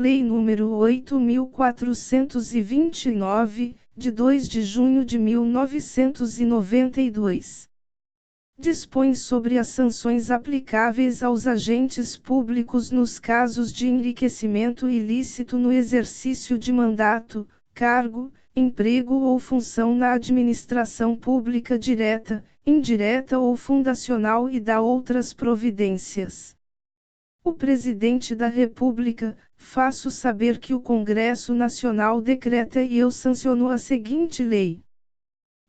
Lei nº 8.429, de 2 de junho de 1992. Dispõe sobre as sanções aplicáveis aos agentes públicos nos casos de enriquecimento ilícito no exercício de mandato, cargo, emprego ou função na administração pública direta, indireta ou fundacional e dá outras providências. O Presidente da República, faço saber que o Congresso Nacional decreta e eu sanciono a seguinte lei.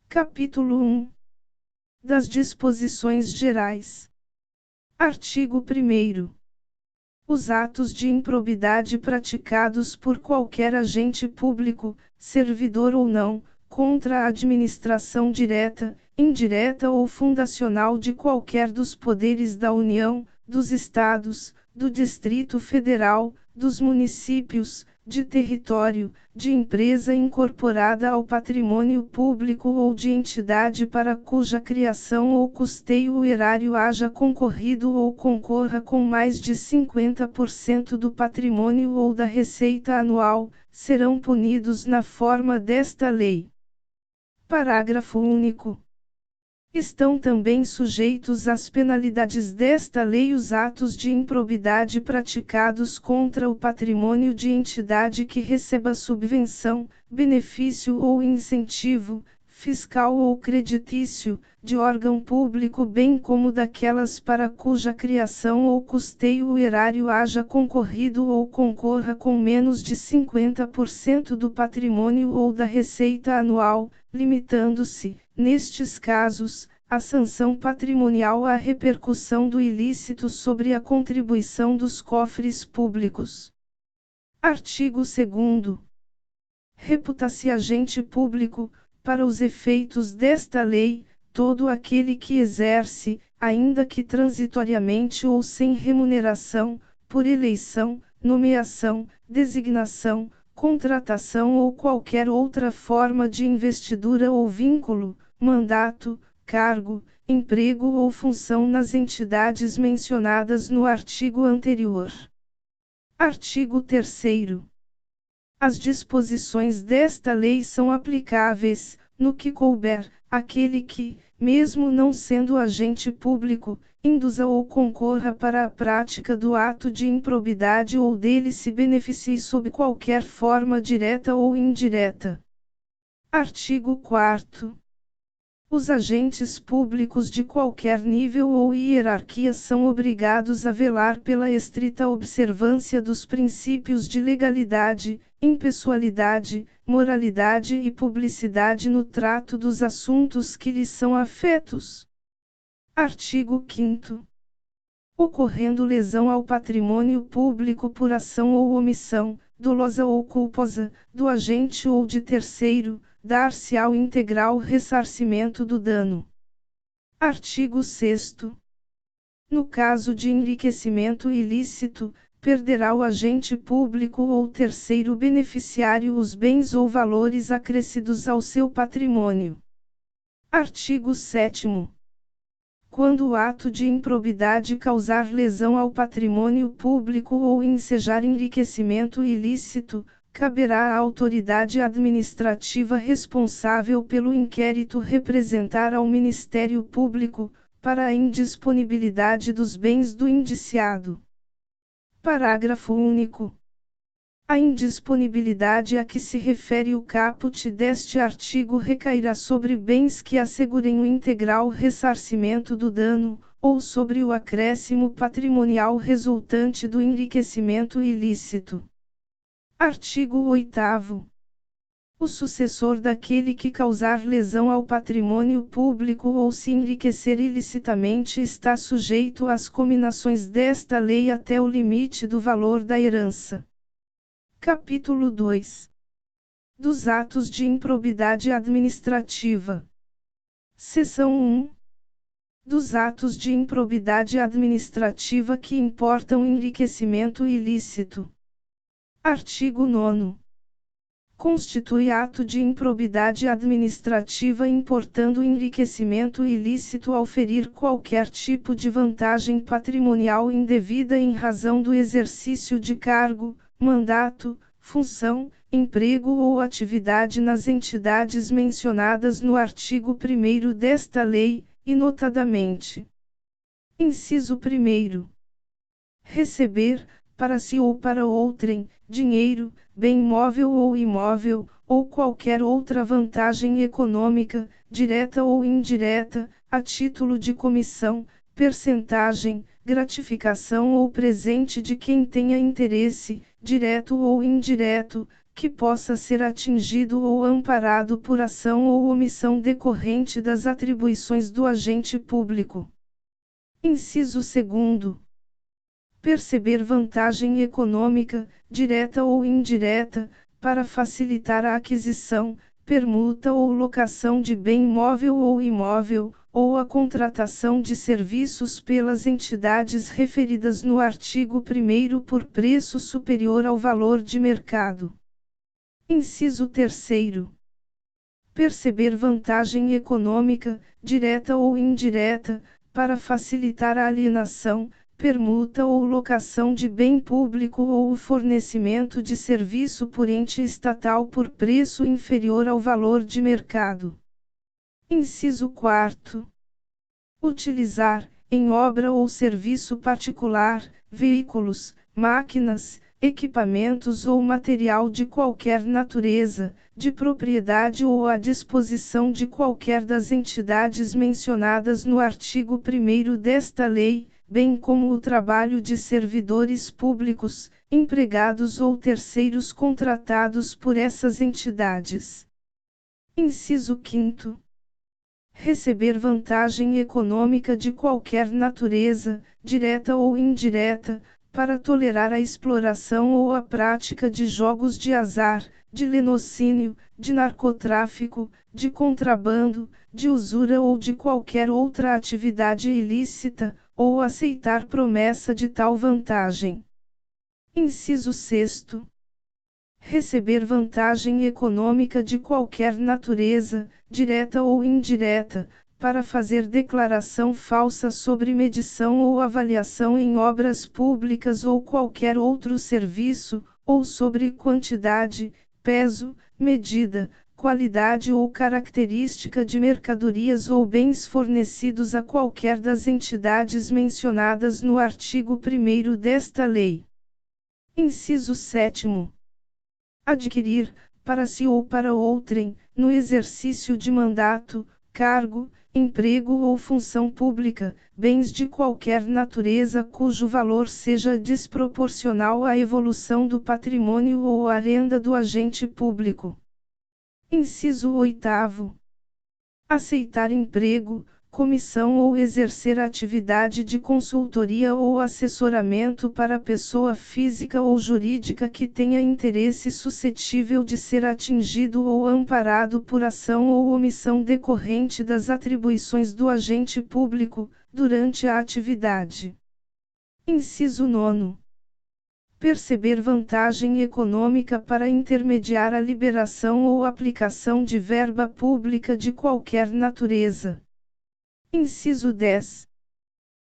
Capítulo 1. Das Disposições Gerais. Artigo 1º. Os atos de improbidade praticados por qualquer agente público, servidor ou não, contra a administração direta, indireta ou fundacional de qualquer dos poderes da União, dos Estados, do Distrito Federal, dos municípios, de território, de empresa incorporada ao patrimônio público ou de entidade para cuja criação ou custeio o erário haja concorrido ou concorra com mais de 50% do patrimônio ou da receita anual, serão punidos na forma desta lei. Parágrafo único. Estão também sujeitos às penalidades desta lei os atos de improbidade praticados contra o patrimônio de entidade que receba subvenção, benefício ou incentivo, fiscal ou creditício, de órgão público bem como daquelas para cuja criação ou custeio o erário haja concorrido ou concorra com menos de 50% do patrimônio ou da receita anual, limitando-se, nestes casos, a sanção patrimonial à repercussão do ilícito sobre a contribuição dos cofres públicos. Artigo 2º. Reputa-se agente público, para os efeitos desta lei, todo aquele que exerce, ainda que transitoriamente ou sem remuneração, por eleição, nomeação, designação, contratação ou qualquer outra forma de investidura ou vínculo, mandato, cargo, emprego ou função nas entidades mencionadas no artigo anterior. Artigo 3º. As disposições desta lei são aplicáveis, no que couber, àquele que, mesmo não sendo agente público, induza ou concorra para a prática do ato de improbidade ou dele se beneficie sob qualquer forma direta ou indireta. Artigo 4º. Os agentes públicos de qualquer nível ou hierarquia são obrigados a velar pela estrita observância dos princípios de legalidade, impessoalidade, moralidade e publicidade no trato dos assuntos que lhes são afetos. Artigo 5º. Ocorrendo lesão ao patrimônio público por ação ou omissão, dolosa ou culposa, do agente ou de terceiro, dar-se-á o integral ressarcimento do dano. Artigo 6º. No caso de enriquecimento ilícito, perderá o agente público ou terceiro beneficiário os bens ou valores acrescidos ao seu patrimônio. Artigo 7º. Quando o ato de improbidade causar lesão ao patrimônio público ou ensejar enriquecimento ilícito, caberá à autoridade administrativa responsável pelo inquérito representar ao Ministério Público, para a indisponibilidade dos bens do indiciado. Parágrafo único. A indisponibilidade a que se refere o caput deste artigo recairá sobre bens que assegurem o integral ressarcimento do dano, ou sobre o acréscimo patrimonial resultante do enriquecimento ilícito. Artigo 8º. O sucessor daquele que causar lesão ao patrimônio público ou se enriquecer ilicitamente está sujeito às cominações desta lei até o limite do valor da herança. Capítulo 2. Dos atos de improbidade administrativa. Seção 1. Dos atos de improbidade administrativa que importam enriquecimento ilícito. Artigo 9º. Constitui ato de improbidade administrativa importando enriquecimento ilícito ao ferir qualquer tipo de vantagem patrimonial indevida em razão do exercício de cargo, mandato, função, emprego ou atividade nas entidades mencionadas no artigo 1º desta lei, e notadamente. Inciso 1º. Receber, para si ou para outrem, dinheiro, bem móvel ou imóvel, ou qualquer outra vantagem econômica, direta ou indireta, a título de comissão, percentagem, gratificação ou presente de quem tenha interesse, direto ou indireto, que possa ser atingido ou amparado por ação ou omissão decorrente das atribuições do agente público. Inciso 2º. Perceber vantagem econômica, direta ou indireta, para facilitar a aquisição, permuta ou locação de bem móvel ou imóvel, ou a contratação de serviços pelas entidades referidas no artigo 1º por preço superior ao valor de mercado. Inciso 3º. Perceber vantagem econômica, direta ou indireta, para facilitar a alienação, permuta ou locação de bem público ou o fornecimento de serviço por ente estatal por preço inferior ao valor de mercado. Inciso 4º. Utilizar, em obra ou serviço particular, veículos, máquinas, equipamentos ou material de qualquer natureza, de propriedade ou à disposição de qualquer das entidades mencionadas no artigo 1º desta lei, bem como o trabalho de servidores públicos, empregados ou terceiros contratados por essas entidades. Inciso 5º. Receber vantagem econômica de qualquer natureza, direta ou indireta, para tolerar a exploração ou a prática de jogos de azar, de lenocínio, de narcotráfico, de contrabando, de usura ou de qualquer outra atividade ilícita, ou aceitar promessa de tal vantagem. Inciso 6º. Receber vantagem econômica de qualquer natureza, direta ou indireta, para fazer declaração falsa sobre medição ou avaliação em obras públicas ou qualquer outro serviço, ou sobre quantidade, peso, medida, qualidade ou característica de mercadorias ou bens fornecidos a qualquer das entidades mencionadas no artigo 1º desta lei. Inciso 7º. Adquirir, para si ou para outrem, no exercício de mandato, cargo, emprego ou função pública, bens de qualquer natureza cujo valor seja desproporcional à evolução do patrimônio ou à renda do agente público. Inciso 8º. Aceitar emprego, comissão ou exercer atividade de consultoria ou assessoramento para pessoa física ou jurídica que tenha interesse suscetível de ser atingido ou amparado por ação ou omissão decorrente das atribuições do agente público, durante a atividade. Inciso 9º. Perceber vantagem econômica para intermediar a liberação ou aplicação de verba pública de qualquer natureza. Inciso 10.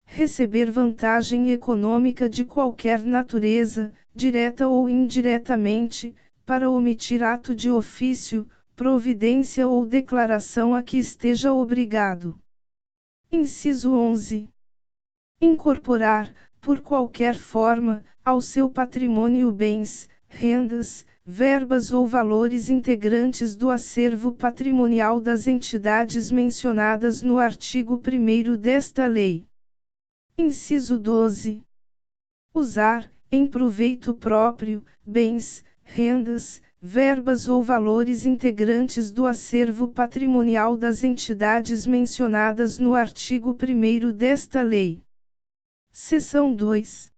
Receber vantagem econômica de qualquer natureza, direta ou indiretamente, para omitir ato de ofício, providência ou declaração a que esteja obrigado. Inciso 11. Incorporar, por qualquer forma, ao seu patrimônio bens, rendas, verbas ou valores integrantes do acervo patrimonial das entidades mencionadas no artigo 1º desta lei. Inciso 12. Usar, em proveito próprio, bens, rendas, verbas ou valores integrantes do acervo patrimonial das entidades mencionadas no artigo 1º desta lei. Seção 2.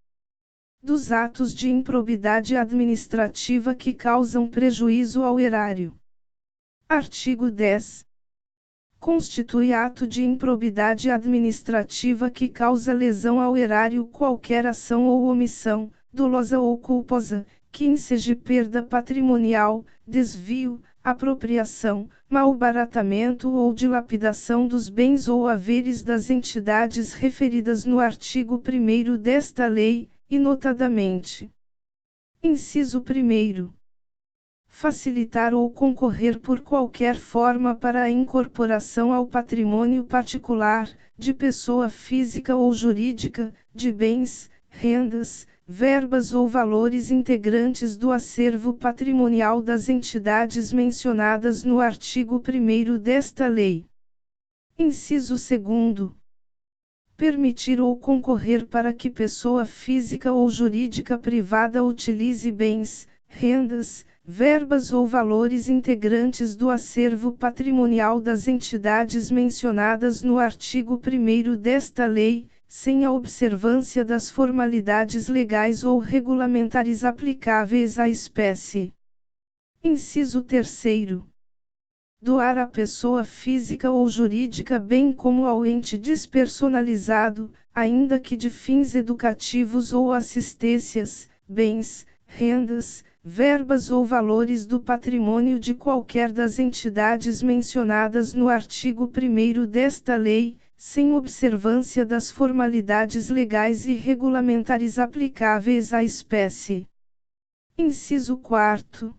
Dos atos de improbidade administrativa que causam prejuízo ao erário. Artigo 10. Constitui ato de improbidade administrativa que causa lesão ao erário qualquer ação ou omissão, dolosa ou culposa, que enseje perda patrimonial, desvio, apropriação, malbaratamento ou dilapidação dos bens ou haveres das entidades referidas no artigo 1º desta lei, e notadamente. Inciso 1º. Facilitar ou concorrer por qualquer forma para a incorporação ao patrimônio particular, de pessoa física ou jurídica, de bens, rendas, verbas ou valores integrantes do acervo patrimonial das entidades mencionadas no artigo 1º desta lei. Inciso 2º. Permitir ou concorrer para que pessoa física ou jurídica privada utilize bens, rendas, verbas ou valores integrantes do acervo patrimonial das entidades mencionadas no artigo 1º desta lei, sem a observância das formalidades legais ou regulamentares aplicáveis à espécie. Inciso 3º. Doar à pessoa física ou jurídica bem como ao ente despersonalizado, ainda que de fins educativos ou assistências, bens, rendas, verbas ou valores do patrimônio de qualquer das entidades mencionadas no artigo 1º desta lei, sem observância das formalidades legais e regulamentares aplicáveis à espécie. Inciso 4º.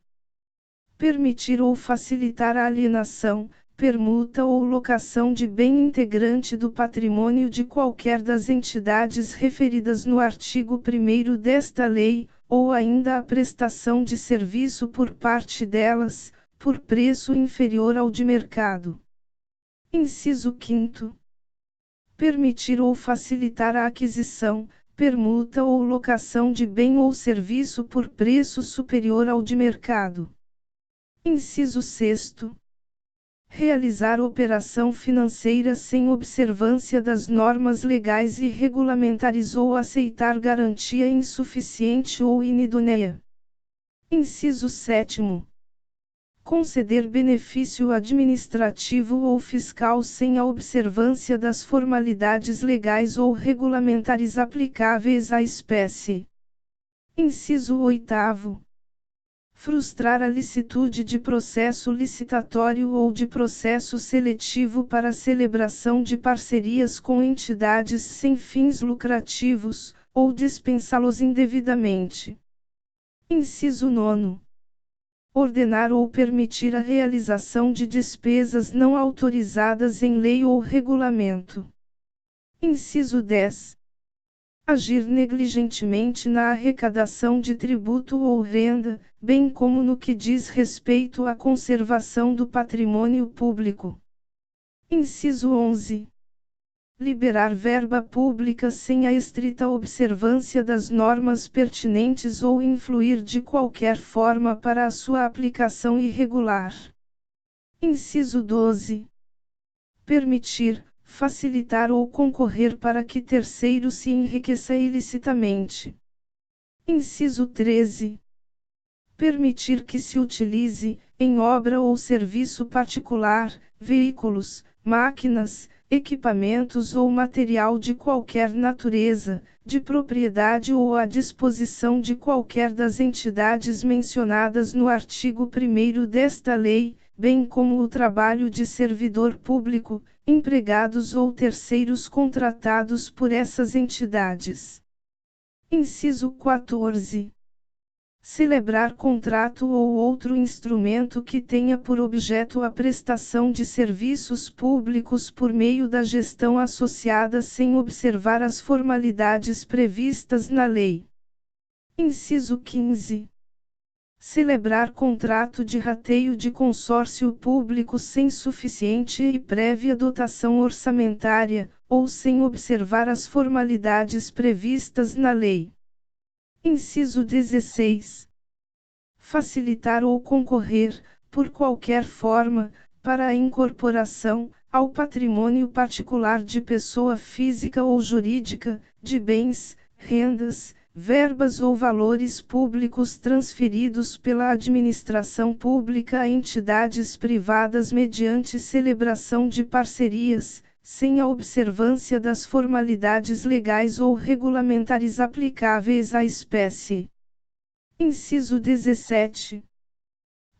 Permitir ou facilitar a alienação, permuta ou locação de bem integrante do patrimônio de qualquer das entidades referidas no artigo 1º desta lei, ou ainda a prestação de serviço por parte delas, por preço inferior ao de mercado. Inciso 5º. Permitir ou facilitar a aquisição, permuta ou locação de bem ou serviço por preço superior ao de mercado. Inciso 6º. Realizar operação financeira sem observância das normas legais e regulamentares ou aceitar garantia insuficiente ou inidônea. Inciso 7º. Conceder benefício administrativo ou fiscal sem a observância das formalidades legais ou regulamentares aplicáveis à espécie. Inciso 8º. Frustrar a licitude de processo licitatório ou de processo seletivo para celebração de parcerias com entidades sem fins lucrativos, ou dispensá-los indevidamente. Inciso 9º. Ordenar ou permitir a realização de despesas não autorizadas em lei ou regulamento. Inciso 10. Agir negligentemente na arrecadação de tributo ou renda, bem como no que diz respeito à conservação do patrimônio público. Inciso 11. Liberar verba pública sem a estrita observância das normas pertinentes ou influir de qualquer forma para a sua aplicação irregular. Inciso 12. Permitir, facilitar ou concorrer para que terceiro se enriqueça ilicitamente. Inciso 13. Permitir que se utilize, em obra ou serviço particular, veículos, máquinas, equipamentos ou material de qualquer natureza, de propriedade ou à disposição de qualquer das entidades mencionadas no artigo 1º desta lei, bem como o trabalho de servidor público, empregados ou terceiros contratados por essas entidades. Inciso 14. Celebrar contrato ou outro instrumento que tenha por objeto a prestação de serviços públicos por meio da gestão associada sem observar as formalidades previstas na lei. Inciso 15. Celebrar contrato de rateio de consórcio público sem suficiente e prévia dotação orçamentária, ou sem observar as formalidades previstas na lei. Inciso 16. Facilitar ou concorrer, por qualquer forma, para a incorporação, ao patrimônio particular de pessoa física ou jurídica, de bens, rendas, verbas ou valores públicos transferidos pela administração pública a entidades privadas mediante celebração de parcerias, sem a observância das formalidades legais ou regulamentares aplicáveis à espécie. Inciso 17.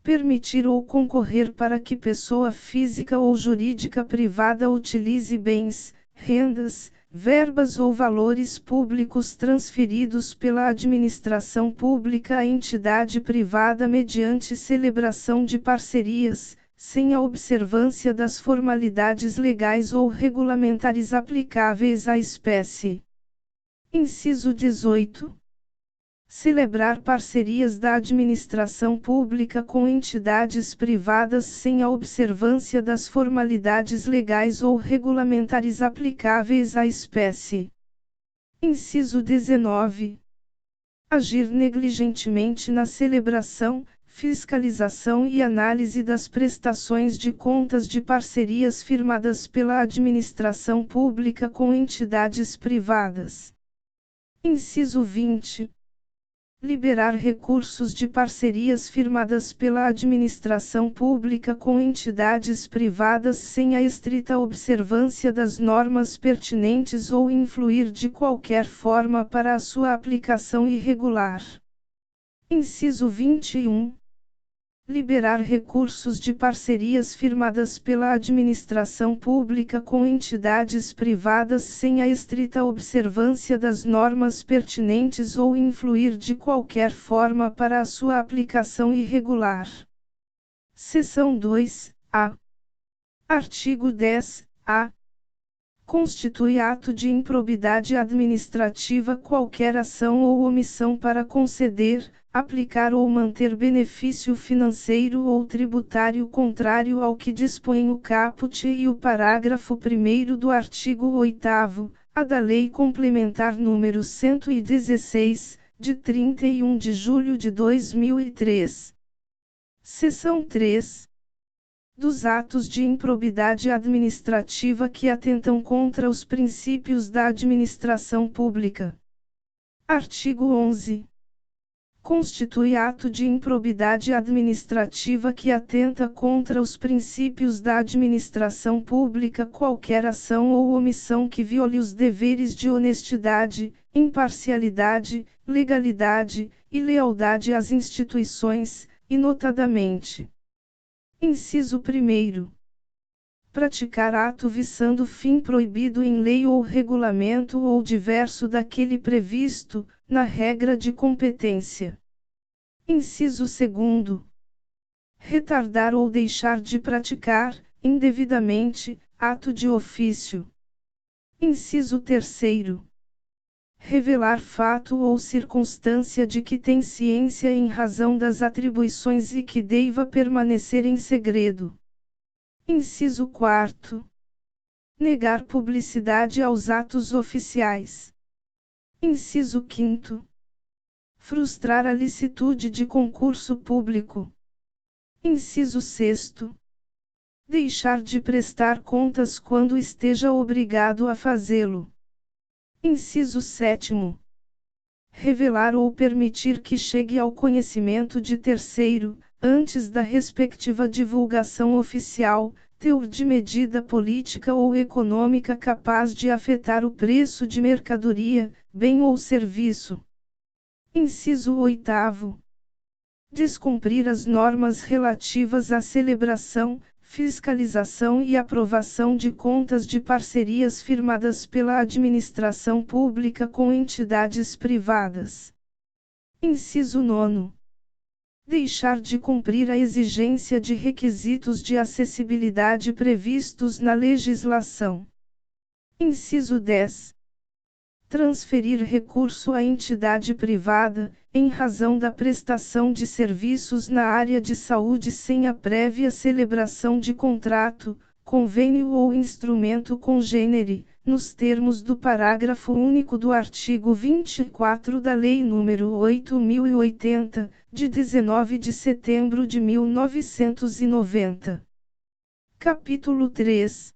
Permitir ou concorrer para que pessoa física ou jurídica privada utilize bens, rendas, verbas ou valores públicos transferidos pela administração pública à entidade privada mediante celebração de parcerias, sem a observância das formalidades legais ou regulamentares aplicáveis à espécie. Inciso 18. Celebrar parcerias da administração pública com entidades privadas sem a observância das formalidades legais ou regulamentares aplicáveis à espécie. Inciso 19. Agir negligentemente na celebração, fiscalização e análise das prestações de contas de parcerias firmadas pela administração pública com entidades privadas. Inciso 20. Liberar recursos de parcerias firmadas pela administração pública com entidades privadas sem a estrita observância das normas pertinentes ou influir de qualquer forma para a sua aplicação irregular. Inciso 21. Liberar recursos de parcerias firmadas pela administração pública com entidades privadas sem a estrita observância das normas pertinentes ou influir de qualquer forma para a sua aplicação irregular. Seção 2-A. Artigo 10-A. Constitui ato de improbidade administrativa qualquer ação ou omissão para conceder, aplicar ou manter benefício financeiro ou tributário contrário ao que dispõe o caput e o parágrafo 1º do artigo 8º, da Lei Complementar nº 116, de 31 de julho de 2003. Seção 3. Dos atos de improbidade administrativa que atentam contra os princípios da administração pública. Artigo 11. Constitui ato de improbidade administrativa que atenta contra os princípios da administração pública qualquer ação ou omissão que viole os deveres de honestidade, imparcialidade, legalidade e lealdade às instituições, e notadamente: Inciso 1º. Praticar ato visando fim proibido em lei ou regulamento ou diverso daquele previsto, na regra de competência. Inciso 2º. Retardar ou deixar de praticar, indevidamente, ato de ofício. Inciso 3º. Revelar fato ou circunstância de que tem ciência em razão das atribuições e que deva permanecer em segredo. Inciso 4º. Negar publicidade aos atos oficiais. Inciso 5º. Frustrar a licitude de concurso público. Inciso 6º. Deixar de prestar contas quando esteja obrigado a fazê-lo. Inciso 7º. Revelar ou permitir que chegue ao conhecimento de terceiro, antes da respectiva divulgação oficial, teor de medida política ou econômica capaz de afetar o preço de mercadoria, bem ou serviço. Inciso 8º. Descumprir as normas relativas à celebração, fiscalização e aprovação de contas de parcerias firmadas pela administração pública com entidades privadas. Inciso 9. Deixar de cumprir a exigência de requisitos de acessibilidade previstos na legislação. Inciso 10. Transferir recurso à entidade privada, em razão da prestação de serviços na área de saúde sem a prévia celebração de contrato, convênio ou instrumento congênere, nos termos do parágrafo único do artigo 24 da Lei nº 8.080, de 19 de setembro de 1990. Capítulo 3.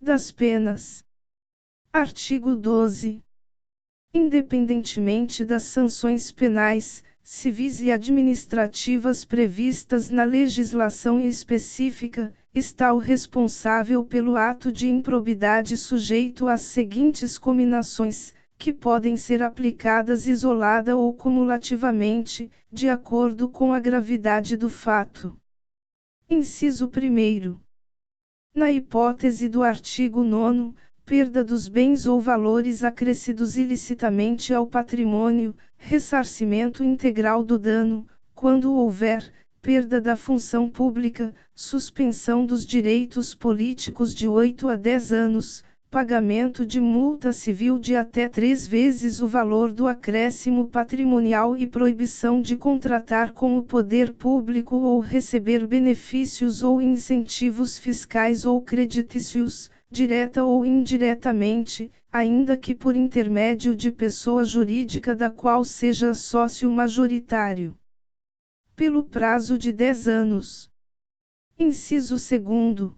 Das penas. Artigo 12. Independentemente das sanções penais, civis e administrativas previstas na legislação específica, está o responsável pelo ato de improbidade sujeito às seguintes cominações, que podem ser aplicadas isolada ou cumulativamente, de acordo com a gravidade do fato. Inciso 1º. Na hipótese do artigo 9º, perda dos bens ou valores acrescidos ilicitamente ao patrimônio, ressarcimento integral do dano, quando houver perda da função pública, suspensão dos direitos políticos de 8 a 10 anos, pagamento de multa civil de até 3 vezes o valor do acréscimo patrimonial e proibição de contratar com o poder público ou receber benefícios ou incentivos fiscais ou creditícios, direta ou indiretamente, ainda que por intermédio de pessoa jurídica da qual seja sócio majoritário, pelo prazo de 10 anos. Inciso 2º.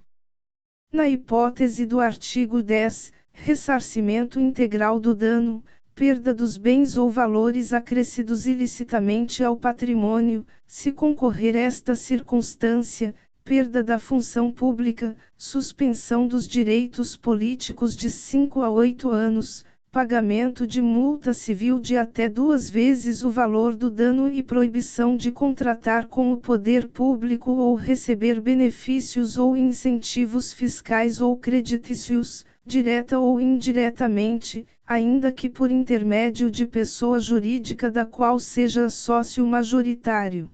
Na hipótese do artigo 10, ressarcimento integral do dano, perda dos bens ou valores acrescidos ilicitamente ao patrimônio, se concorrer esta circunstância, perda da função pública, suspensão dos direitos políticos de 5 a 8 anos, pagamento de multa civil de até 2 vezes o valor do dano e proibição de contratar com o poder público ou receber benefícios ou incentivos fiscais ou creditícios, direta ou indiretamente, ainda que por intermédio de pessoa jurídica da qual seja sócio majoritário,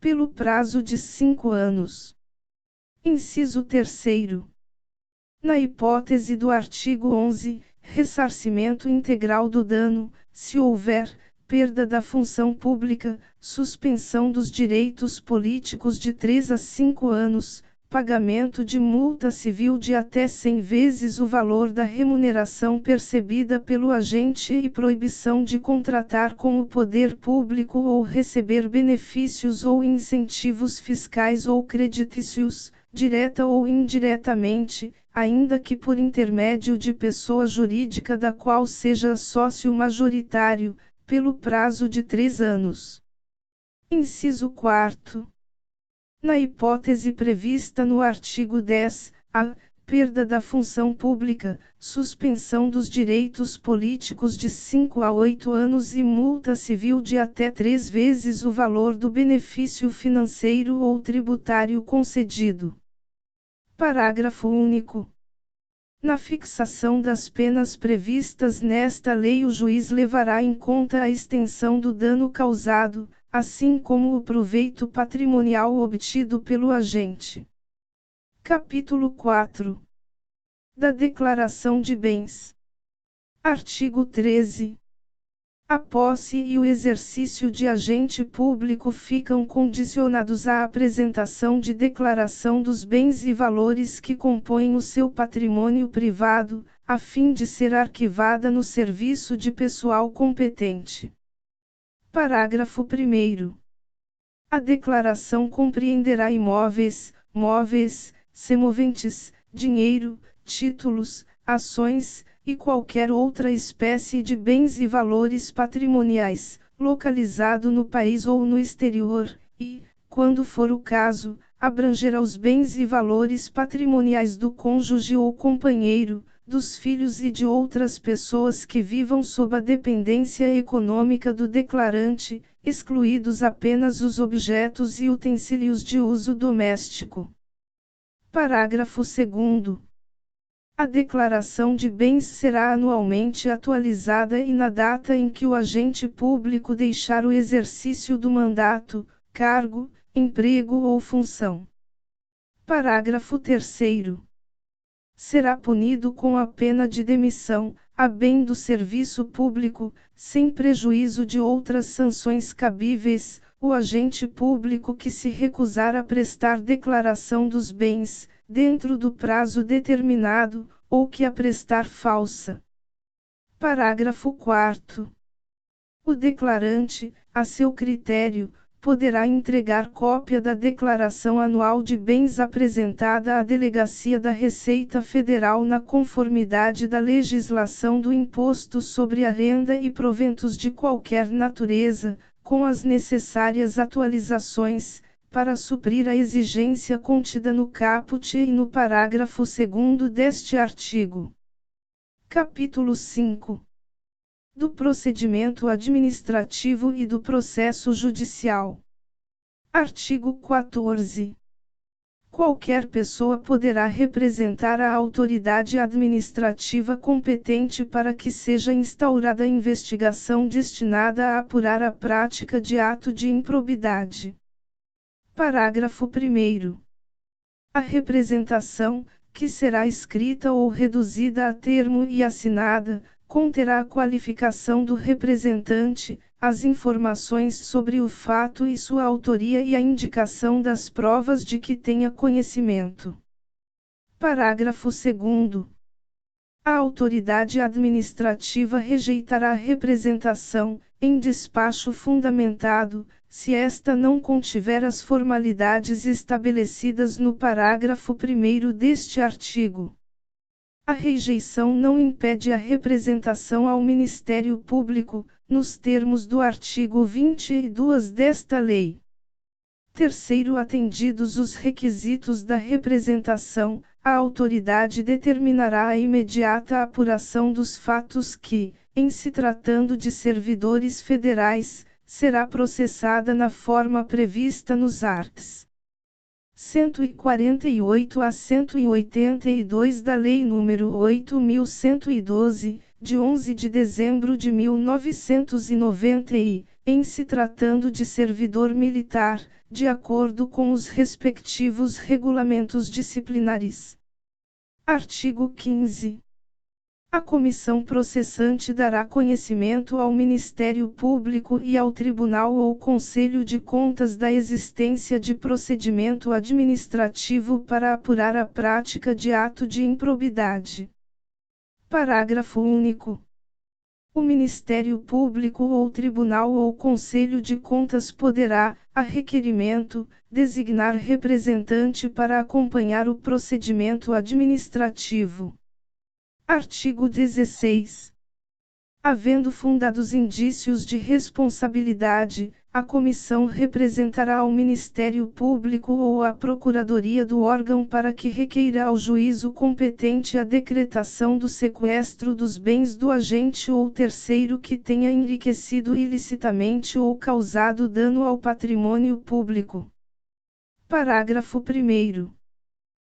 pelo prazo de 5 anos. Inciso 3º. Na hipótese do artigo 11, ressarcimento integral do dano, se houver perda da função pública, suspensão dos direitos políticos de 3 a 5 anos, pagamento de multa civil de até 100 vezes o valor da remuneração percebida pelo agente e proibição de contratar com o poder público ou receber benefícios ou incentivos fiscais ou creditícios, direta ou indiretamente, ainda que por intermédio de pessoa jurídica da qual seja sócio majoritário, pelo prazo de 3 anos. Inciso 4º. Na hipótese prevista no artigo 10, a perda da função pública, suspensão dos direitos políticos de 5 a 8 anos e multa civil de até 3 vezes o valor do benefício financeiro ou tributário concedido. Parágrafo único. Na fixação das penas previstas nesta lei, o juiz levará em conta a extensão do dano causado, assim como o proveito patrimonial obtido pelo agente. Capítulo 4. Da Declaração de Bens. Artigo 13. A posse e o exercício de agente público ficam condicionados à apresentação de declaração dos bens e valores que compõem o seu patrimônio privado, a fim de ser arquivada no serviço de pessoal competente. Parágrafo 1º. A declaração compreenderá imóveis, móveis, semoventes, dinheiro, títulos, ações, e qualquer outra espécie de bens e valores patrimoniais, localizado no país ou no exterior, e, quando for o caso, abrangerá os bens e valores patrimoniais do cônjuge ou companheiro, dos filhos e de outras pessoas que vivam sob a dependência econômica do declarante, excluídos apenas os objetos e utensílios de uso doméstico. Parágrafo 2º. A declaração de bens será anualmente atualizada e na data em que o agente público deixar o exercício do mandato, cargo, emprego ou função. Parágrafo 3º. Será punido com a pena de demissão, a bem do serviço público, sem prejuízo de outras sanções cabíveis, o agente público que se recusar a prestar declaração dos bens, dentro do prazo determinado, ou que a prestar falsa. Parágrafo 4º. O declarante, a seu critério, poderá entregar cópia da declaração anual de bens apresentada à Delegacia da Receita Federal na conformidade da legislação do Imposto sobre a Renda e proventos de qualquer natureza, com as necessárias atualizações, para suprir a exigência contida no caput e no parágrafo 2º deste artigo. Capítulo 5. Do procedimento administrativo e do processo judicial. Artigo 14. Qualquer pessoa poderá representar a autoridade administrativa competente para que seja instaurada investigação destinada a apurar a prática de ato de improbidade. Parágrafo 1º. A representação, que será escrita ou reduzida a termo e assinada, conterá a qualificação do representante, as informações sobre o fato e sua autoria e a indicação das provas de que tenha conhecimento. Parágrafo 2º. A autoridade administrativa rejeitará a representação, em despacho fundamentado, se esta não contiver as formalidades estabelecidas no parágrafo 1º deste artigo. A rejeição não impede a representação ao Ministério Público, nos termos do artigo 22 desta lei. Terceiro, atendidos os requisitos da representação, a autoridade determinará a imediata apuração dos fatos que, em se tratando de servidores federais, será processada na forma prevista nos arts. 148 a 182 da Lei nº 8.112, de 11 de dezembro de 1990 e, em se tratando de servidor militar, de acordo com os respectivos regulamentos disciplinares. Artigo 15. A comissão processante dará conhecimento ao Ministério Público e ao Tribunal ou Conselho de Contas da existência de procedimento administrativo para apurar a prática de ato de improbidade. Parágrafo único. O Ministério Público ou Tribunal ou Conselho de Contas poderá, a requerimento, designar representante para acompanhar o procedimento administrativo. Artigo 16. Havendo fundados indícios de responsabilidade, a comissão representará ao Ministério Público ou à Procuradoria do órgão para que requeira ao juízo competente a decretação do sequestro dos bens do agente ou terceiro que tenha enriquecido ilicitamente ou causado dano ao patrimônio público. Parágrafo 1º.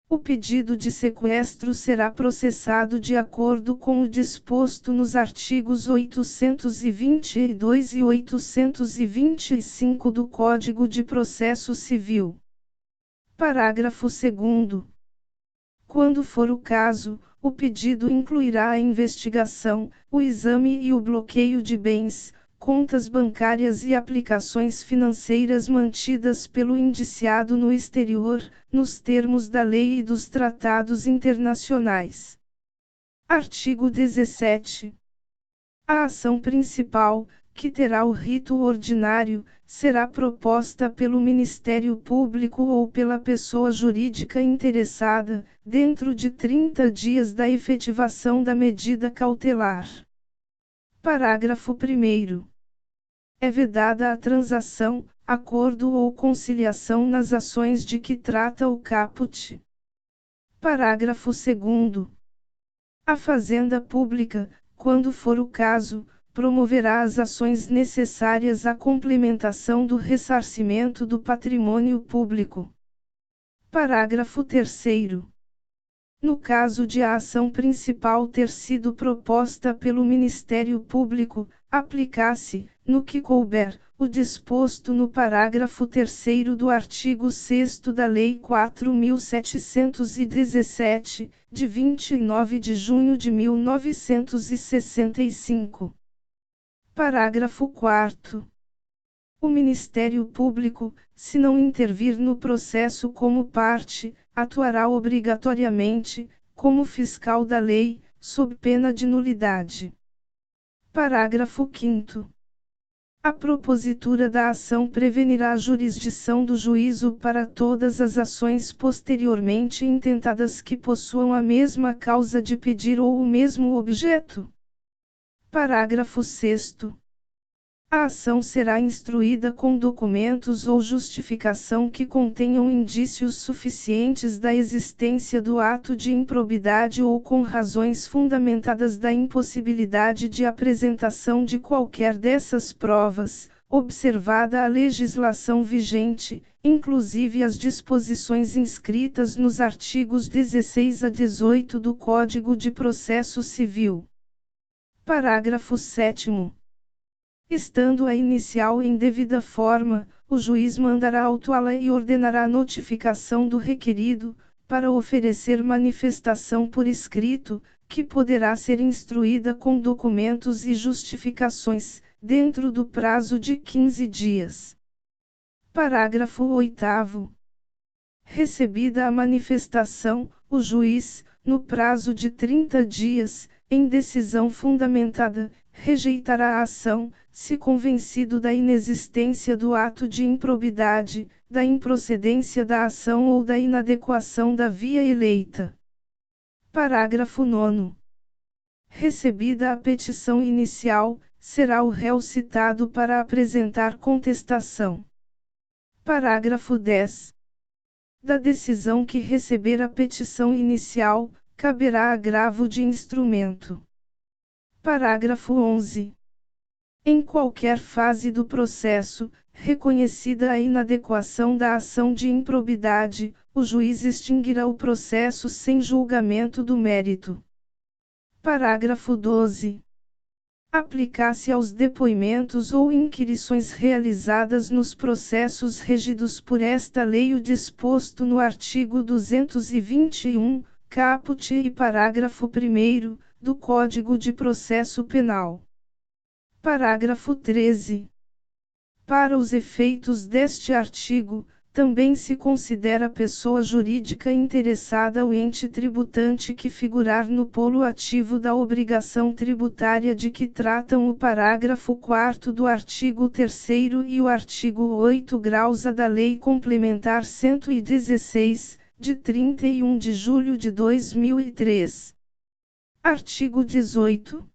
O pedido de sequestro será processado de acordo com o disposto nos artigos 822 e 825 do Código de Processo Civil. Parágrafo 2º. Quando for o caso, o pedido incluirá a investigação, o exame e o bloqueio de bens, contas bancárias e aplicações financeiras mantidas pelo indiciado no exterior, nos termos da lei e dos tratados internacionais. Artigo 17. A ação principal, que terá o rito ordinário, será proposta pelo Ministério Público ou pela pessoa jurídica interessada, dentro de 30 dias da efetivação da medida cautelar. Parágrafo 1º. É vedada a transação, acordo ou conciliação nas ações de que trata o caput. Parágrafo 2º. A Fazenda Pública, quando for o caso, promoverá as ações necessárias à complementação do ressarcimento do patrimônio público. Parágrafo 3º. No caso de a ação principal ter sido proposta pelo Ministério Público, aplicar-se, no que couber, o disposto no parágrafo 3º do artigo 6º da Lei 4.717, de 29 de junho de 1965. Parágrafo 4º. O Ministério Público, se não intervir no processo como parte, atuará obrigatoriamente, como fiscal da lei, sob pena de nulidade. Parágrafo 5º. A propositura da ação prevenirá a jurisdição do juízo para todas as ações posteriormente intentadas que possuam a mesma causa de pedir ou o mesmo objeto. Parágrafo 6º. A ação será instruída com documentos ou justificação que contenham indícios suficientes da existência do ato de improbidade ou com razões fundamentadas da impossibilidade de apresentação de qualquer dessas provas, observada a legislação vigente, inclusive as disposições inscritas nos artigos 16 a 18 do Código de Processo Civil. Parágrafo 7º. Estando a inicial em devida forma, o juiz mandará autuá-la e ordenará a notificação do requerido, para oferecer manifestação por escrito, que poderá ser instruída com documentos e justificações, dentro do prazo de 15 dias. Parágrafo 8º. Recebida a manifestação, o juiz, no prazo de 30 dias, em decisão fundamentada, rejeitará a ação, se convencido da inexistência do ato de improbidade, da improcedência da ação ou da inadequação da via eleita. Parágrafo 9º. Recebida a petição inicial, será o réu citado para apresentar contestação. Parágrafo 10. Da decisão que receber a petição inicial, caberá agravo de instrumento. Parágrafo 11. Em qualquer fase do processo, reconhecida a inadequação da ação de improbidade, o juiz extinguirá o processo sem julgamento do mérito. Parágrafo 12. Aplicar-se aos depoimentos ou inquirições realizadas nos processos regidos por esta lei o disposto no artigo 221, caput e parágrafo 1º, do Código de Processo Penal. Parágrafo 13. Para os efeitos deste artigo, também se considera pessoa jurídica interessada o ente tributante que figurar no polo ativo da obrigação tributária de que tratam o parágrafo 4º do artigo 3º e o artigo 8 graus A da Lei Complementar 116, de 31 de julho de 2003. Artigo 18.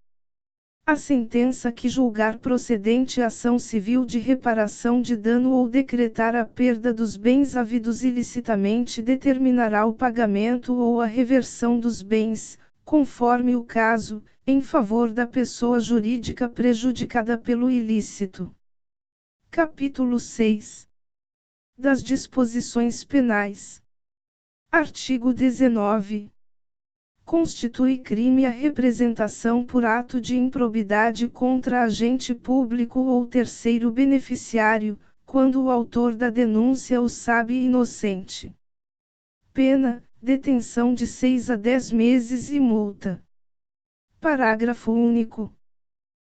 A sentença que julgar procedente ação civil de reparação de dano ou decretar a perda dos bens havidos ilicitamente determinará o pagamento ou a reversão dos bens, conforme o caso, em favor da pessoa jurídica prejudicada pelo ilícito. Capítulo 6. Das disposições penais. Artigo 19. Constitui crime a representação por ato de improbidade contra agente público ou terceiro beneficiário, quando o autor da denúncia o sabe inocente. Pena: detenção de 6 a 10 meses e multa. Parágrafo único.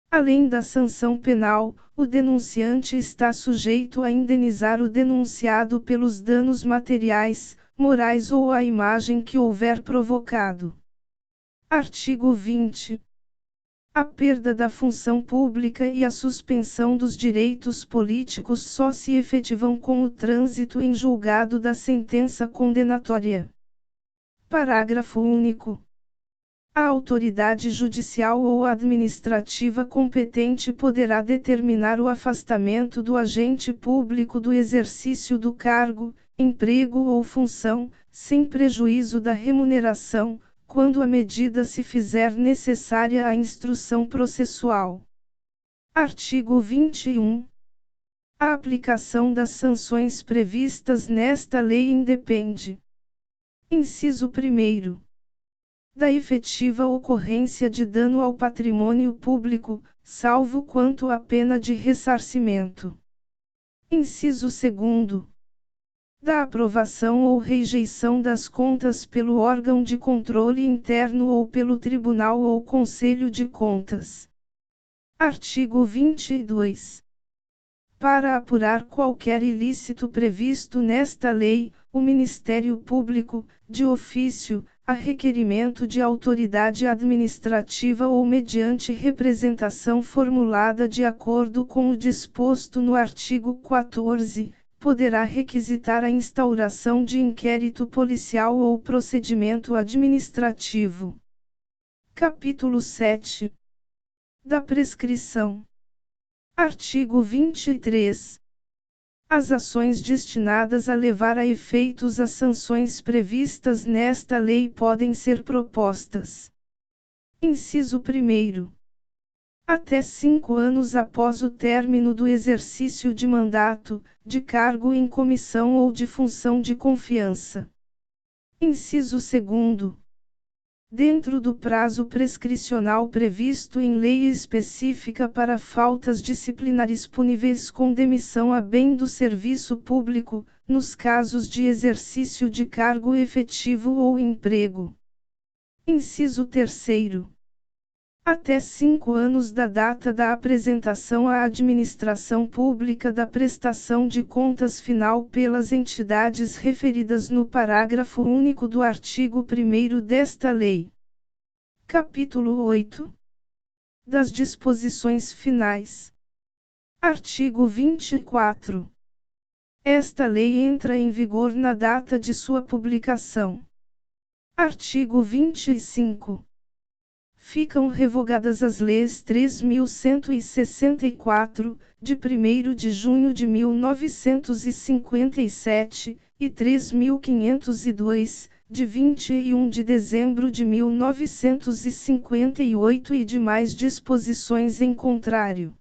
Além da sanção penal, o denunciante está sujeito a indenizar o denunciado pelos danos materiais, morais ou à imagem que houver provocado. Artigo 20. A perda da função pública e a suspensão dos direitos políticos só se efetivam com o trânsito em julgado da sentença condenatória. Parágrafo único. A autoridade judicial ou administrativa competente poderá determinar o afastamento do agente público do exercício do cargo, emprego ou função, sem prejuízo da remuneração, quando a medida se fizer necessária à instrução processual. Artigo 21. A aplicação das sanções previstas nesta lei independe. Inciso 1º. Da efetiva ocorrência de dano ao patrimônio público, salvo quanto à pena de ressarcimento. Inciso 2º. Da aprovação ou rejeição das contas pelo órgão de controle interno ou pelo Tribunal ou Conselho de Contas. Artigo 22. Para apurar qualquer ilícito previsto nesta lei, o Ministério Público, de ofício, a requerimento de autoridade administrativa ou mediante representação formulada de acordo com o disposto no artigo 14, poderá requisitar a instauração de inquérito policial ou procedimento administrativo. Capítulo 7. Da prescrição. Artigo 23. As ações destinadas a levar a efeitos as sanções previstas nesta lei podem ser propostas. Inciso 1º. até 5 anos após o término do exercício de mandato, de cargo em comissão ou de função de confiança. Inciso 2º. Dentro do prazo prescricional previsto em lei específica para faltas disciplinares puníveis com demissão a bem do serviço público, nos casos de exercício de cargo efetivo ou emprego. Inciso 3º. Até 5 anos da data da apresentação à administração pública da prestação de contas final pelas entidades referidas no parágrafo único do artigo 1º desta lei. Capítulo 8. Das disposições finais. Artigo 24. Esta lei entra em vigor na data de sua publicação. Artigo 25. Ficam revogadas as leis 3.164, de 1º de junho de 1957, e 3.502, de 21 de dezembro de 1958 e demais disposições em contrário.